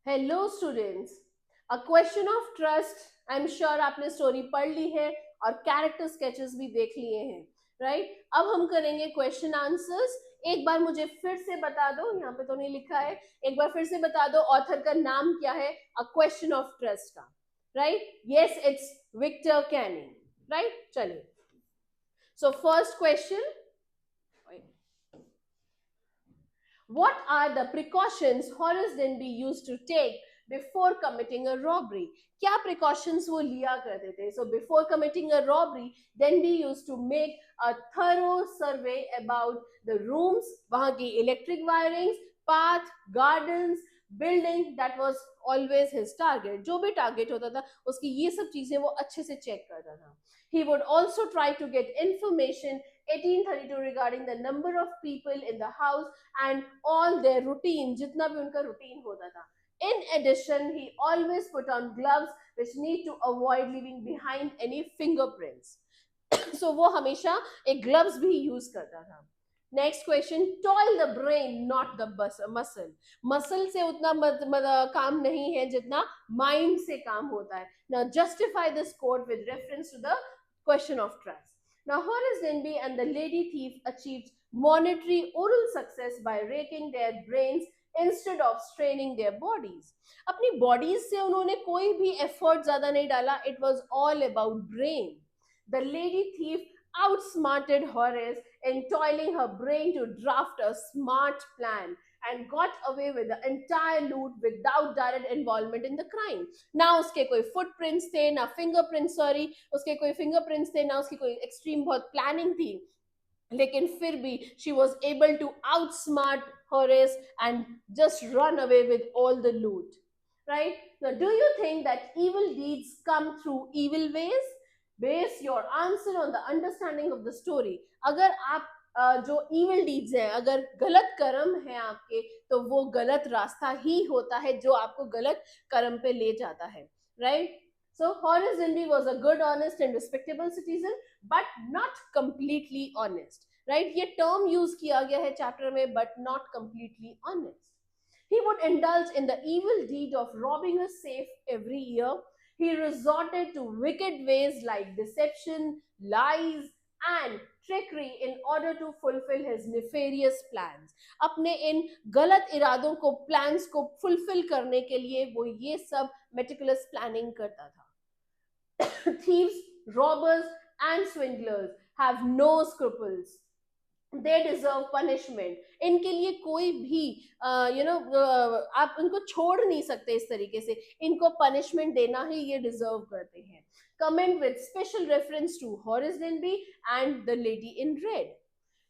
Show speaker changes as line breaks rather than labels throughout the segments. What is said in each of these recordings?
Hello students, a question of trust. I am sure आपने story पढ़ ली है और कैरेक्टर स्केचेस भी देख लिए हैं, राइट? अब हम करेंगे क्वेश्चन आंसर्स। एक बार मुझे फिर से बता दो, यहाँ पे तो नहीं लिखा है, एक बार फिर से बता दो ऑथर का नाम क्या है अ क्वेश्चन ऑफ ट्रस्ट का, right? Yes, it's Victor Canning, right? चलिए, so first question, what are the precautions Horace Denby used to take before committing a robbery? क्या precautions वो लिया करते थे? So before committing a robbery, Denby used to make a thorough survey about the rooms, वहाँ की electric wirings, path, gardens, building. That was always his target. जो भी target होता था उसकी ये सब चीजें वो अच्छे से check करता था. He would also try to get information 1832 regarding the number of people in the house and all their routine, जितना भी उनका routine होता था. In addition, he always put on gloves which need to avoid leaving behind any fingerprints. So वो हमेशा एक gloves भी use करता था. Next question, toil the brain not the muscle. Muscle से उतना काम नहीं है जितना माइंड से काम होता है. Now justify this quote with reference to the question of trust. Now Horace Denby and the lady thief achieved monetary oral success by raking their brains instead of straining their bodies. अपनी bodies से उन्होंने कोई भी effort ज्यादा नहीं डाला. It was all about brain. The lady thief outsmarted Horace in toiling her brain to draft a smart plan and got away with the entire loot without direct involvement in the crime. ना उसके कोई footprints थे, ना fingerprints, sorry, उसके कोई fingerprints थे, ना उसकी कोई extreme बहुत planning थी. लेकिन फिर भी she was able to outsmart Horace and just run away with all the loot. Right? Now, do you think that evil deeds come through evil ways? Base your answer on the understanding of the story. अगर आप जो evil deeds हैं, अगर गलत कर्म हैं आपके, तो वो गलत रास्ता ही होता है जो आपको गलत कर्म पे ले जाता है, right? So Horace Denby was a good, honest and respectable citizen, but not completely honest, right? ये term use किया गया है chapter में, but not completely honest. He would indulge in the evil deed of robbing a safe every year. He resorted to wicked ways like deception, lies, and trickery in order to fulfill his nefarious plans. अपने इन गलत इरादों को, plans को fulfill करने के लिए वो ये सब meticulous planning करता था. Thieves, robbers, and swindlers have no scruples. They deserve punishment. इनके लिए कोई भी आप इनको छोड़ नहीं सकते इस तरीके से. इनको पनिशमेंट देना ही ये डिजर्व करते हैं. Comment with special reference to Horace Denby and the lady in red.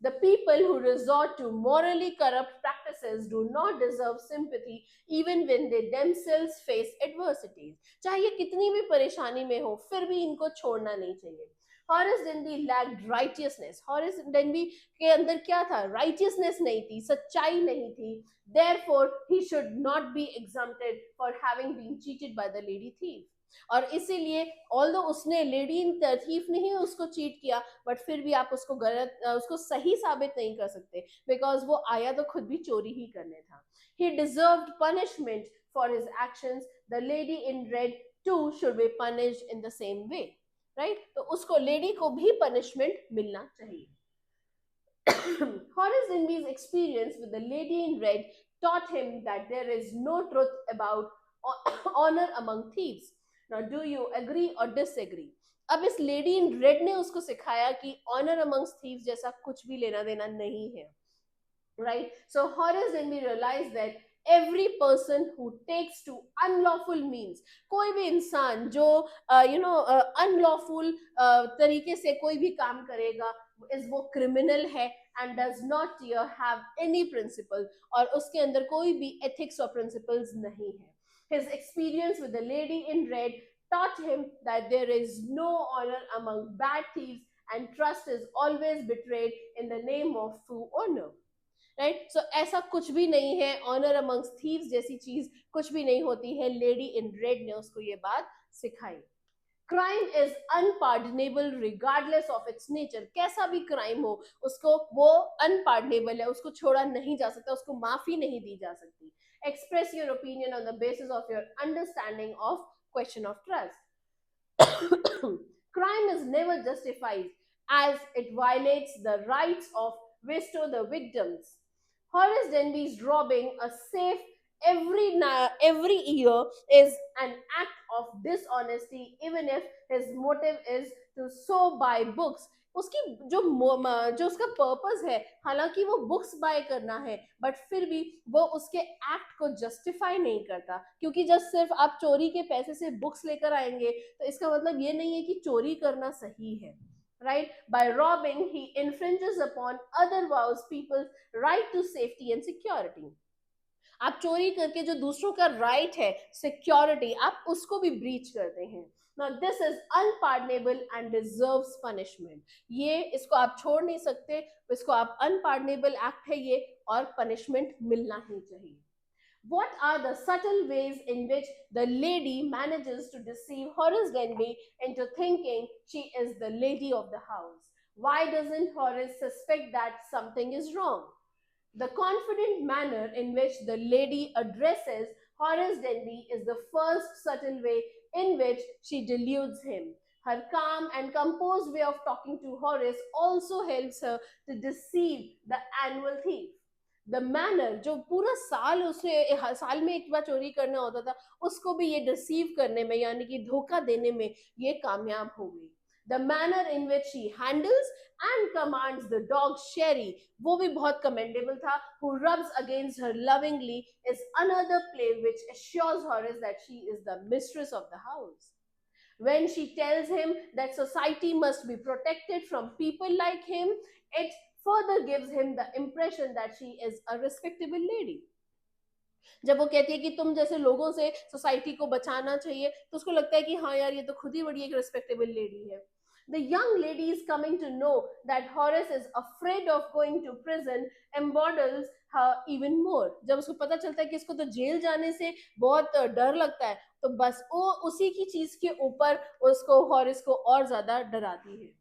The people who resort to morally corrupt practices do not deserve sympathy even when they themselves face adversities. चाहे कितनी भी परेशानी में हो, फिर भी इनको छोड़ना नहीं चाहिए. Horace Denby lacked righteousness. Horace Denby के अंदर क्या था? Righteousness नहीं थी, सच्चाई नहीं थी. Therefore, he should not be exempted for having been cheated by the lady thief. और इसीलिए ऑल्दो उसने लेडी थीफ ने ही उसको चीट किया, बट फिर भी आप उसको गलत, उसको सही साबित नहीं कर सकते, बिकॉज वो आया तो खुद भी चोरी ही करने था. He deserved punishment for his actions. The lady in red too should be punished in the same way, right? तो उसको, लेडी को भी पनिशमेंट मिलना चाहिए. Horace Denby's experience with the lady in red taught him that there is no truth about honor among thieves. Now, do you agree or disagree? अब इस lady in red ने उसको सिखाया कि ऑनर अमंग्स थीव्स जैसा कुछ भी लेना देना नहीं है, right? So Horace Denby realized that every person who takes to unlawful means, कोई भी इंसान जो unlawful तरीके से कोई भी काम करेगा, इस वो क्रिमिनल है and does not have any principle, और उसके अंदर कोई भी ethics or principles नहीं है. His experience with the lady in red taught him that there is no honor among bad thieves and trust is always betrayed in the name of true honor. Right? So ऐसा कुछ भी नहीं है, honour amongst thieves जैसी चीज कुछ भी नहीं होती है. लेडी इन रेड ने उसको ये बात सिखाई. Crime is unpardonable regardless of its nature. कैसा भी क्राइम हो, उसको वो अनपार्डनेबल है, उसको छोड़ा नहीं जा सकता, उसको माफी नहीं दी जा सकती. Express your opinion on the basis of your understanding of question of trust. Crime is never justified as it violates the rights of restore the victims. Horace Denby's robbing a safe every year is an act of dishonesty, even if his motive is to so buy books. उसकी जो उसका purpose है, हालांकि वो books bye करना है, but फिर भी वो उसके एक्ट को जस्टिफाई नहीं करता, क्योंकि जब सिर्फ आप चोरी के पैसे से बुक्स लेकर आएंगे तो इसका मतलब ये नहीं है कि चोरी करना सही है. Right? By robbing, he infringes upon other vows people's right to safety and security. आप चोरी करके जो दूसरों का राइट है सिक्योरिटी, आप उसको भी ब्रीच करते हैं. Now this is unpardonable and deserves punishment. ये इसको आप छोड़ नहीं सकते, इसको आप unpardonable act है ये, और punishment मिलना ही चाहिए. What are the subtle ways in which the lady manages to deceive Horace Denby into thinking she is the lady of the house? Why doesn't Horace suspect that something is wrong? The confident manner in which the lady addresses Horace Denby is the first subtle way in which she deludes him. Her calm and composed way of talking to Horace also helps her to deceive the annual thief. The manner, जो पूरा साल उसे साल में एक बार चोरी करना होता था, उसको भी ये डिसीव करने में यानी कि धोखा देने में ये कामयाब हो गई. The manner in which she handles and commands the dog शेरी, वो भी बहुत कमेंडेबल था. Who rubs against her lovingly is another play which assures Horace that she is the mistress of the house. When she tells him that society must be protected from people like him, it further gives him the impression that she is a respectable lady. जब वो कहती है कि तुम जैसे लोगों से society को बचाना चाहिए, तो उसको लगता है कि हाँ यार, ये तो खुद ही बड़ी एक रिस्पेक्टेबल लेडी है. The young lady is coming to know that Horace is afraid of going to prison emboldens her even more. जब उसको पता चलता है कि इसको तो जेल जाने से बहुत डर लगता है, तो बस वो उसी की चीज के ऊपर उसको हॉरिस को और ज्यादा डराती है.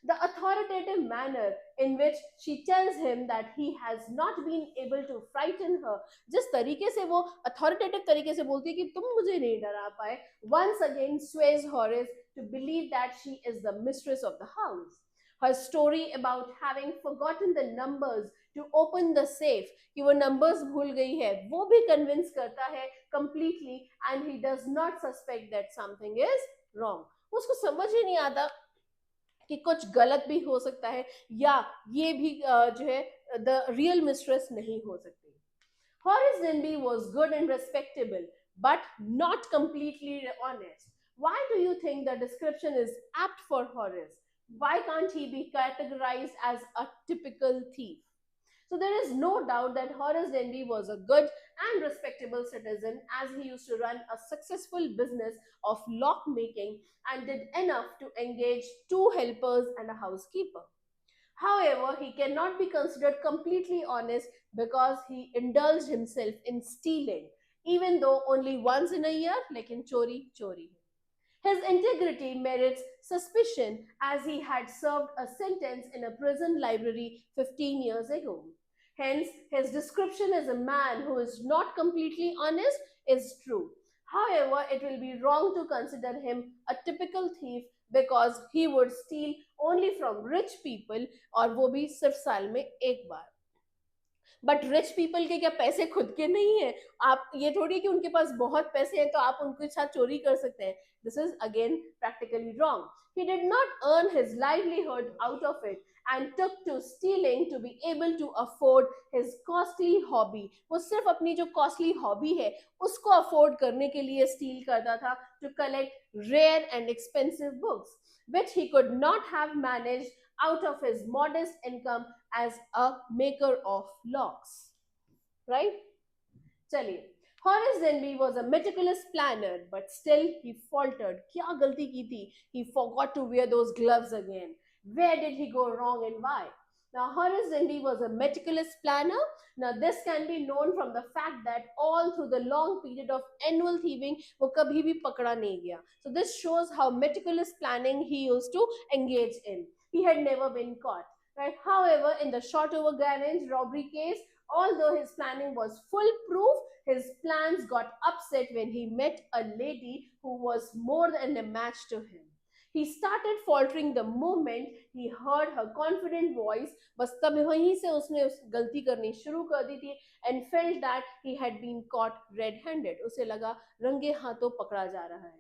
The authoritative manner in which she tells him that he has not been able to frighten her, जिस तरीके से वो authoritative तरीके से बोलती है कि तुम मुझे नहीं डरा पाए, once again sways Horace to believe that she is the mistress of the house. Her story about having forgotten the numbers to open the safe, कि वो numbers भूल गई है, वो भी convince करता है completely, and he does not suspect that something is wrong. उसको समझ ही नहीं आता कि कुछ गलत भी हो सकता है, या ये भी जो है द रियल मिस्ट्रेस नहीं हो सकती. Horace Denby was good and respectable, but not completely honest. Why do you think the description is apt for Horace? Why can't he be categorized as a typical thief? So there is no doubt that Horace Denby was a good and respectable citizen, as he used to run a successful business of lock making and did enough to engage 2 helpers and a housekeeper. However, he cannot be considered completely honest because he indulged himself in stealing, even though only once in a year, like in Chori Chori. His integrity merits suspicion, as he had served a sentence in a prison library 15 years ago. Hence, his description as a man who is not completely honest is true. However, it will be wrong to consider him a typical thief because he would steal only from rich people, और वो भी सिर्फ साल में एक बार. But rich people के क्या पैसे खुद के नहीं है? आप ये थोड़ी कि उनके पास बहुत पैसे हैं तो आप उनके साथ चोरी कर सकते हैं. This is again practically wrong. He did not earn his livelihood out of it and took to stealing to be able to afford his costly hobby. वो सिर्फ अपनी जो costly hobby है उसको afford करने के लिए steal करता था, to collect rare and expensive books, which he could not have managed out of his modest income as a maker of locks. Right? चलिए, Horace Denby was a meticulous planner, but still he faltered. क्या गलती की थी? He forgot to wear those gloves again. Where did he go wrong and why? Now, Horace Denby was a meticulous planner. Now, this can be known from the fact that all through the long period of annual thieving, वो कभी भी पकड़ा नहीं गया. So this shows how meticulous planning he used to engage in. He had never been caught. Right? However, in the Shotover Grange robbery case, Although his planning was foolproof, his plans got upset when he met a lady who was more than a match to him. He started faltering the moment he heard her confident voice. बस तब वहीं से उसने गलती करनी शुरू कर दी थी and felt that he had been caught red-handed. उसे लगा रंगे हाथों पकड़ा जा रहा है.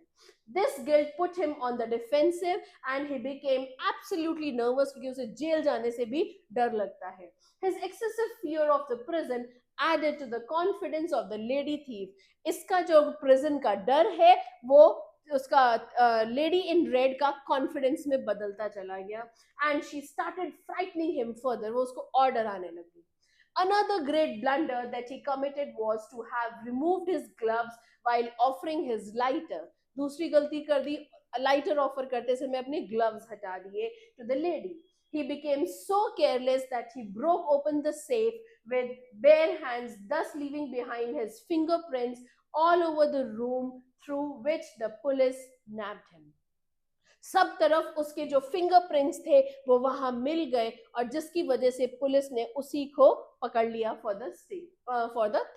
This guilt put him on the defensive and he became absolutely nervous क्योंकि उसे जेल जाने से भी डर लगता है. His excessive fear of the prison added to the confidence of the lady thief. इसका जो prison का डर है वो उसका लेडी इन रेड का कॉन्फिडेंस में बदलता चला गया and she started frightening him further. वो उसको और डराने लगी. Another great blunder that he committed was to have removed his gloves while offering his lighter. दूसरी गलती कर दी, लाइटर ऑफर करते समय अपने ग्लव्स हटा दिए to the lady. He became so careless that he broke open the safe with bare hands, thus leaving behind his fingerprints all over the room through which the police nabbed him. सब तरफ उसके जो fingerprints थे वो वहां मिल गए और जिसकी वजह से पुलिस ने उसी को पकड़ लिया फॉर द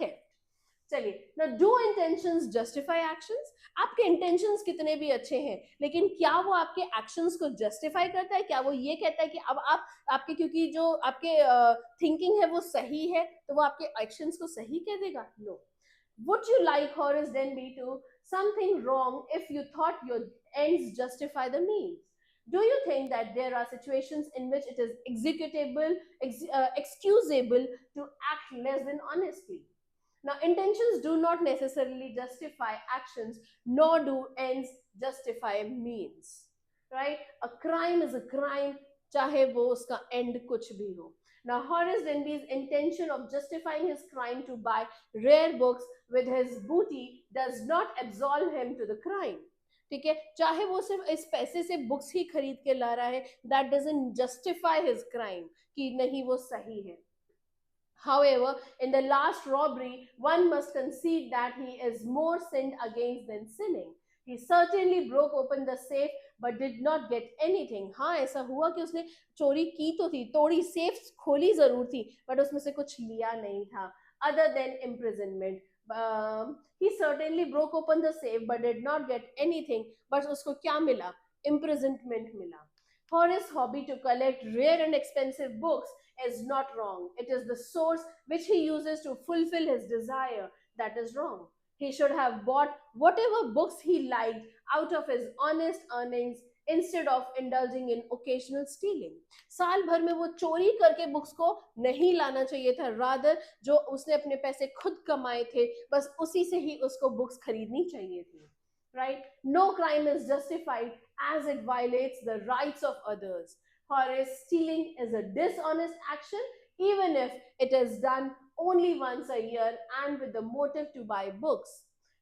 थेफ्ट. चलिए, ना डू इंटेंशंस जस्टिफाई एक्शंस. आपके इंटेंशंस कितने भी अच्छे हैं लेकिन क्या वो आपके एक्शंस को जस्टिफाई करता है? क्या वो ये कहता है कि अब आप आपके क्योंकि जो आपके थिंकिंग है वो सही है तो वो आपके एक्शंस को सही कह देगा? No. Would you like Horace Denby to something wrong if you thought your ends justify the means? Do you think that there are situations in which it is excusable to act less than honestly? Now, intentions do not necessarily justify actions, nor do ends justify means. Right? A crime is a crime, चाहे वो उसका end कुछ भी हो. Now, Horace Denby's intention of justifying his crime to buy rare books with his booty does not absolve him to the crime. ठीक है, चाहे वो सिर्फ इस पैसे से बुक्स ही खरीद के ला रहा है, that doesn't justify his crime कि नहीं वो सही है. However, in the last robbery, one must concede that he is more sinned against than sinning. He certainly broke open the safe but did not get anything. हाँ, ऐसा हुआ कि उसने चोरी की तो थी, तोड़ी, सेफ खोली जरूर थी, but उसमें से कुछ लिया नहीं था, other than imprisonment. He certainly broke open the safe but did not get anything. But उसको क्या मिला? Imprisonment मिला. Horace's hobby to collect rare and expensive books is not wrong. It is the source which he uses to fulfill his desire that is wrong. He should have bought whatever books he liked out of his honest earnings instead of indulging in occasional stealing. साल भर में वो चोरी करके books को नहीं लाना चाहिए था, रादर जो उसने अपने पैसे खुद कमाए थे बस उसी से ही उसको बुक्स खरीदनी चाहिए थी. Right? No crime is justified as it violates the rights of others. Horace, stealing is a dishonest action even if it is done only once a year and with the motive to buy books.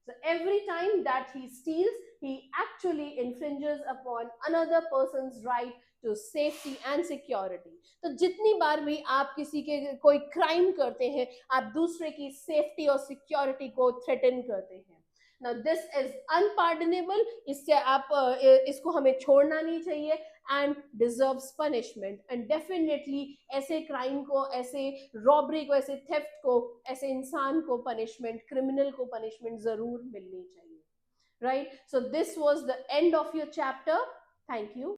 So every time that he steals, he actually infringes upon another person's right to safety and security. तो जितनी बार भी आप किसी के कोई crime करते हैं आप दूसरे की सेफ्टी और सिक्योरिटी को थ्रेटन करते हैं. Now this is unpardonable. इससे आप इसको हमें छोड़ना नहीं चाहिए and deserves punishment. And definitely ऐसे crime को, ऐसे robbery को, ऐसे theft को, ऐसे इंसान को punishment, criminal को punishment जरूर मिलनी चाहिए. Right? So this was the end of your chapter. Thank you.